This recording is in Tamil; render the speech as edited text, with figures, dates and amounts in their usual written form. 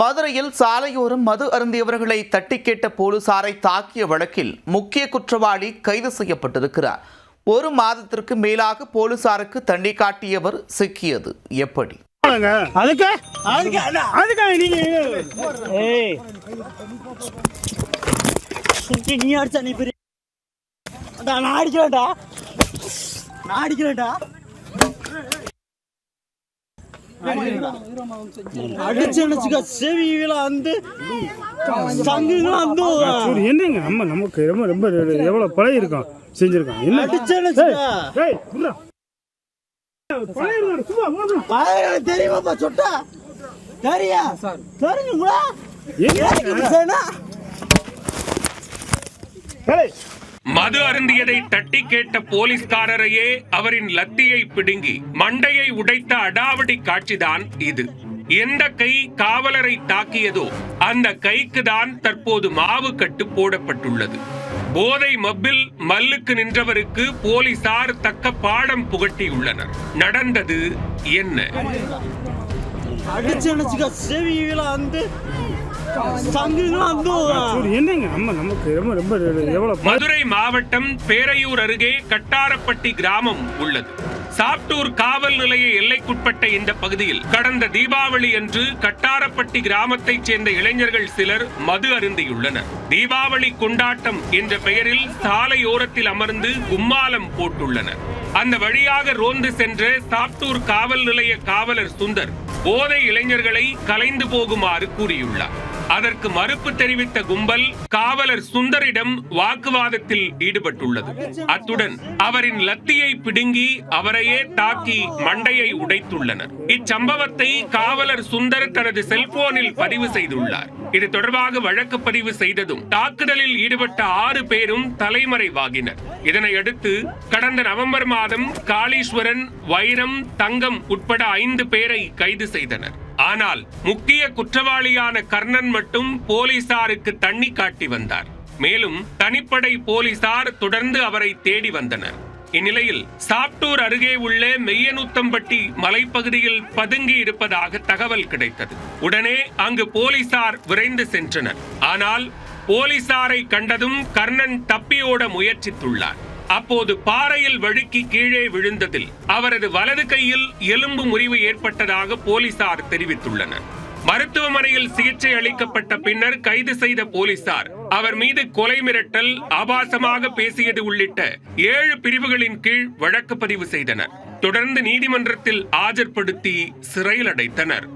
மதுரையில் சாலையோரம் மது அருந்தியவர்களை தட்டி கேட்ட போலீசாரை தாக்கிய வழக்கில் முக்கிய குற்றவாளி கைது செய்யப்பட்டிருக்கிறார். 1 மாதத்திற்கு மேலாக போலீசாருக்கு தண்ணி காட்டியவர் சிக்கியது எப்படி? என்னங்க நமக்கு ரொம்ப ரொம்ப எவ்வளவு பழைய இருக்கும் செஞ்சிருக்கோம். தெரியுமா சொட்டா தெரியுங்களா? மது அருந்தியதை தட்டி கேட்ட போலீஸ்காரரையே அவரின் லத்தியை பிடுங்கி மண்டையை உடைத்த அடாவடி காட்சிதான் இது. எந்த கை காவலரை தாக்கியதோ அந்த கைக்கு தான் தற்போது மாவு கட்டு போடப்பட்டுள்ளது. போதை மப்பில் மல்லுக்கு நின்றவருக்கு போலீசார் தக்க பாடம் புகட்டியுள்ளனர். நடந்தது என்ன? மதுரை மாவட்டம் பேரையூர் அருகே கட்டாரப்பட்டி கிராமம் உள்ளது. சாப்டூர் காவல் நிலைய எல்லைக்குட்பட்ட இந்த பகுதியில் கடந்த தீபாவளி அன்று கட்டாரப்பட்டி கிராமத்தைச் சேர்ந்த இளைஞர்கள் சிலர் மது அருந்தியுள்ளனர். தீபாவளி கொண்டாட்டம் என்ற பெயரில் சாலையோரத்தில் அமர்ந்து கும்மாலம் போட்டுள்ளனர். அந்த வழியாக ரோந்து சென்ற சாப்டூர் காவல் நிலைய காவலர் சுந்தர் போதை இளைஞர்களை கலைந்து போகுமாறு கூறியுள்ளார். அதற்கு மறுப்பு தெரிவித்த கும்பல் காவலர் சுந்தரிடம் வாக்குவாதத்தில் ஈடுபட்டுள்ளது. அத்துடன் அவரின் லத்தியை பிடுங்கி அவரையே தாக்கி மண்டையை உடைத்துள்ளனர். இச்சம்பவத்தை காவலர் சுந்தர் தனது செல்போனில் பதிவு செய்துள்ளார். இது தொடர்பாக வழக்கு பதிவு செய்ததும் தாக்குதலில் ஈடுபட்ட 6 பேரும் தலைமறைவாகினர். இதனையடுத்து கடந்த நவம்பர் மாதம் காளீஸ்வரன், வைரம், தங்கம் உட்பட 5 பேரை கைது செய்தனர். ஆனால் முக்கிய குற்றவாளியான கர்ணன் மட்டும் போலீசாருக்கு தண்ணி காட்டி வந்தார். மேலும் தனிப்படை போலீசார் தொடர்ந்து அவரை தேடி வந்தனர். இந்நிலையில் சாப்டூர் அருகே உள்ள மெய்யனூத்தம்பட்டி மலைப்பகுதியில் பதுங்கி இருப்பதாக தகவல் கிடைத்தது. உடனே அங்கு போலீசார் விரைந்து சென்றனர். ஆனால் போலீசாரை கண்டதும் கர்ணன் தப்பியோட முயற்சித்துள்ளார். அப்போது பாறையில் வழுக்கி கீழே விழுந்ததில் அவரது வலது கையில் எலும்பு முறிவு ஏற்பட்டதாக போலீசார் தெரிவித்துள்ளனர். மருத்துவமனையில் சிகிச்சை அளிக்கப்பட்ட பின்னர் கைது செய்த போலீசார் அவர் மீது கொலை மிரட்டல், ஆபாசமாக பேசியது உள்ளிட்ட 7 பிரிவுகளின் கீழ் வழக்கு பதிவு செய்தனர். தொடர்ந்து நீதிமன்றத்தில் ஆஜர்படுத்தி சிறையில் அடைத்தனர்.